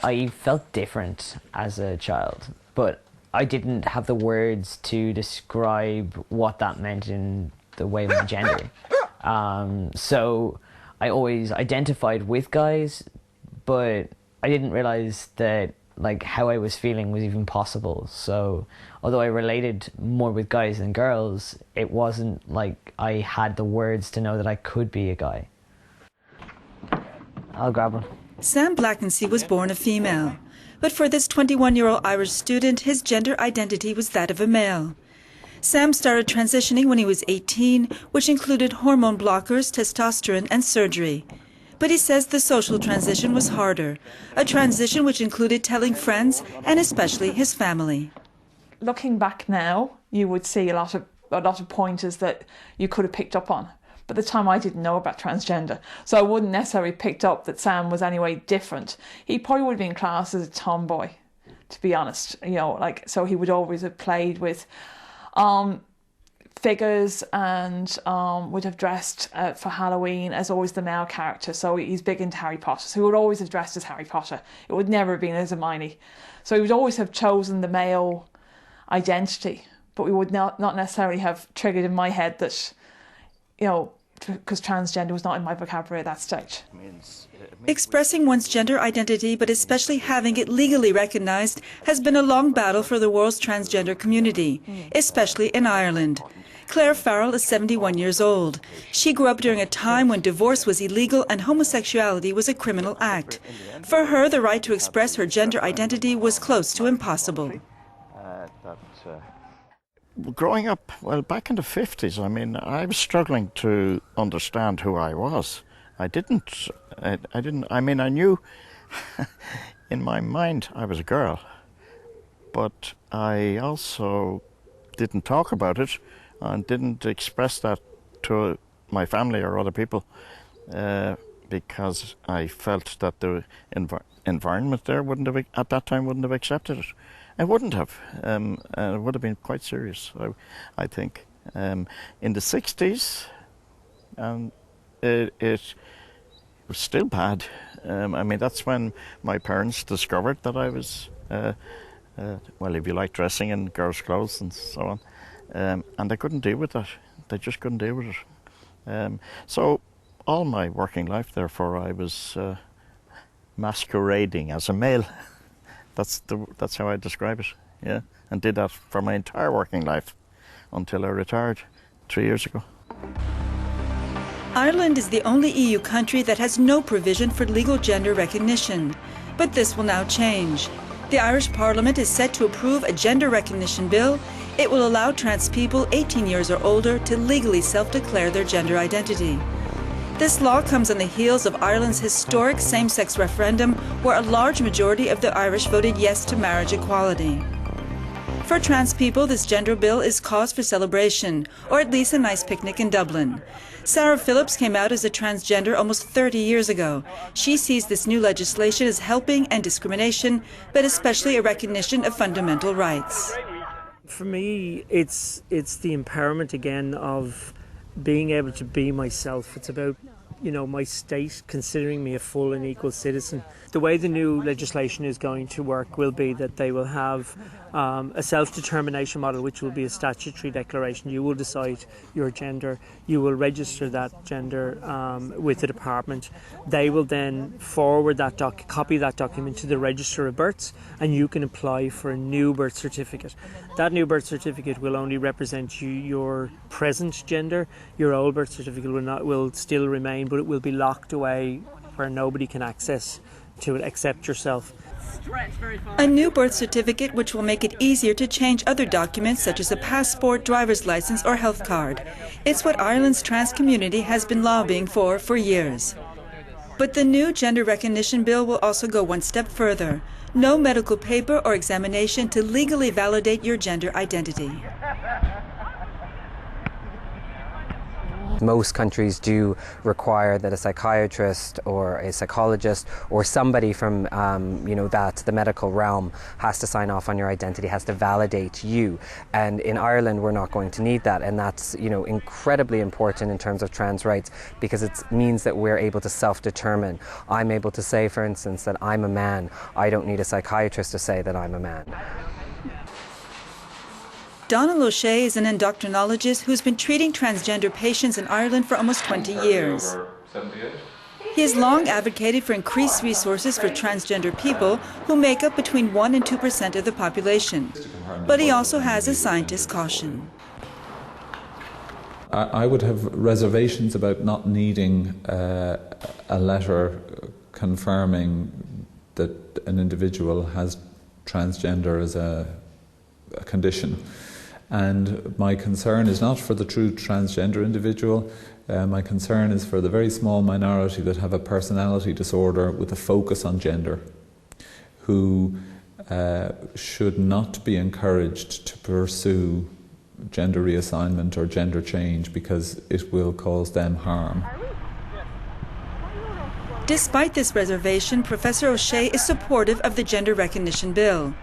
I felt different as a child, but I didn't have the words to describe what that meant in the way of my gender. So I always identified with guys, but I didn't realize that like how I was feeling was even possible. So although I related more with guys than girls, it wasn't like I had the words to know that I could be a guy. I'll grab one. Sam Blackensey was born a female, but for this 21-year-old Irish student, his gender identity was that of a male. Sam started transitioning when he was 18, which included hormone blockers, testosterone and surgery. But he says the social transition was harder, a transition which included telling friends and especially his family. Looking back now, you would see a lot of pointers that you could have picked up on. But at the time I didn't know about transgender, so I wouldn't necessarily picked up that Sam was anyway different. He probably would have been classed as a tomboy, to be honest. You know, like, so he would always have played with figures and would have dressed for Halloween as always the male character. So he's big into Harry Potter, so he would always have dressed as Harry Potter. It would never have been as Hermione. So he would always have chosen the male identity, but we would not necessarily have triggered in my head that, you know, because transgender was not in my vocabulary at that stage. Expressing one's gender identity, but especially having it legally recognised, has been a long battle for the world's transgender community, especially in Ireland. Claire Farrell is 71 years old. She grew up during a time when divorce was illegal and homosexuality was a criminal act. For her, the right to express her gender identity was close to impossible. Growing up, well, back in the 50s, I mean, I was struggling to understand who I was. I mean, I knew in my mind I was a girl, but I also didn't talk about it and didn't express that to my family or other people because I felt that the environment there at that time wouldn't have accepted it. It wouldn't have. It would have been quite serious, I think. In the 60s, it was still bad. I mean, that's when my parents discovered that I was, well, if you like, dressing in girls' clothes and so on. And they couldn't deal with that. They just couldn't deal with it. So all my working life, therefore, I was masquerading as a male. That's how I describe it, yeah, and did that for my entire working life until I retired 3 years ago. Ireland is the only EU country that has no provision for legal gender recognition. But this will now change. The Irish Parliament is set to approve a gender recognition bill. It will allow trans people 18 years or older to legally self-declare their gender identity. This law comes on the heels of Ireland's historic same-sex referendum, where a large majority of the Irish voted yes to marriage equality. For trans people, this gender bill is cause for celebration, or at least a nice picnic in Dublin. Sarah Phillips came out as a transgender almost 30 years ago. She sees this new legislation as helping end discrimination, but especially a recognition of fundamental rights. For me, it's the empowerment again of being able to be myself. It's about, you know, my state considering me a full and equal citizen. The way the new legislation is going to work will be that they will have a self-determination model, which will be a statutory declaration. You will decide your gender. You will register that gender with the department. They will then forward that copy that document to the Register of Births, and you can apply for a new birth certificate. That new birth certificate will only represent your present gender. Your old birth certificate will still remain, but it will be locked away where nobody can access to it except yourself. A new birth certificate which will make it easier to change other documents such as a passport, driver's license or health card. It's what Ireland's trans community has been lobbying for years. But the new gender recognition bill will also go one step further. No medical paper or examination to legally validate your gender identity. Most countries do require that a psychiatrist or a psychologist or somebody from the medical realm has to sign off on your identity, has to validate you. And in Ireland, we're not going to need that, and that's incredibly important in terms of trans rights, because it means that we're able to self-determine. I'm able to say, for instance, that I'm a man. I don't need a psychiatrist to say that I'm a man. Donald O'Shea is an endocrinologist who's been treating transgender patients in Ireland for almost 20 years. He has long advocated for increased resources for transgender people, who make up between 1% and 2% of the population. But he also has a scientist's caution. I would have reservations about not needing a letter confirming that an individual has transgender as a condition. And my concern is not for the true transgender individual. My concern is for the very small minority that have a personality disorder with a focus on gender, who should not be encouraged to pursue gender reassignment or gender change, because it will cause them harm. Despite this reservation, Professor O'Shea is supportive of the gender recognition bill.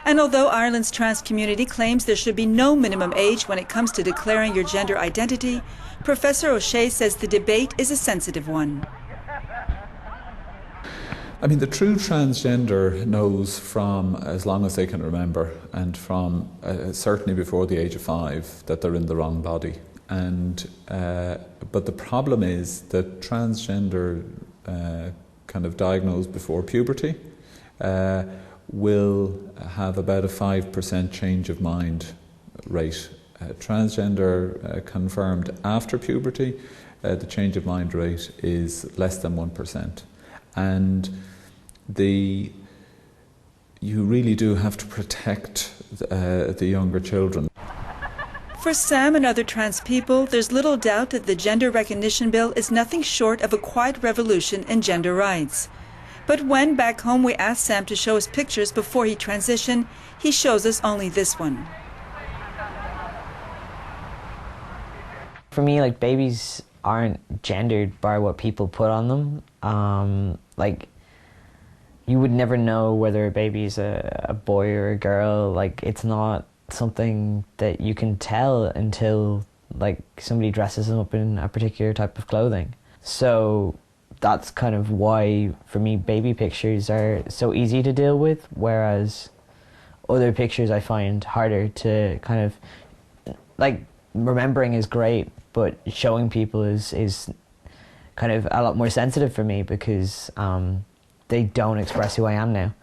And although Ireland's trans community claims there should be no minimum age when it comes to declaring your gender identity, Professor O'Shea says the debate is a sensitive one. I mean, the true transgender knows from as long as they can remember, and from certainly before the age of 5, that they're in the wrong body. And but the problem is that transgender kind of diagnosed before puberty will have about a 5% change of mind rate. Transgender confirmed after puberty, the change of mind rate is less than 1%. And you really do have to protect the younger children. For Sam and other trans people, there's little doubt that the gender recognition bill is nothing short of a quiet revolution in gender rights. But when back home we asked Sam to show us pictures before he transitioned, he shows us only this one. For me, babies aren't gendered by what people put on them. You would never know whether a baby's a boy or a girl. It's not something that you can tell until somebody dresses them up in a particular type of clothing. So that's kind of why, for me, baby pictures are so easy to deal with, whereas other pictures I find harder to kind of, remembering is great, but showing people is kind of a lot more sensitive for me, because they don't express who I am now.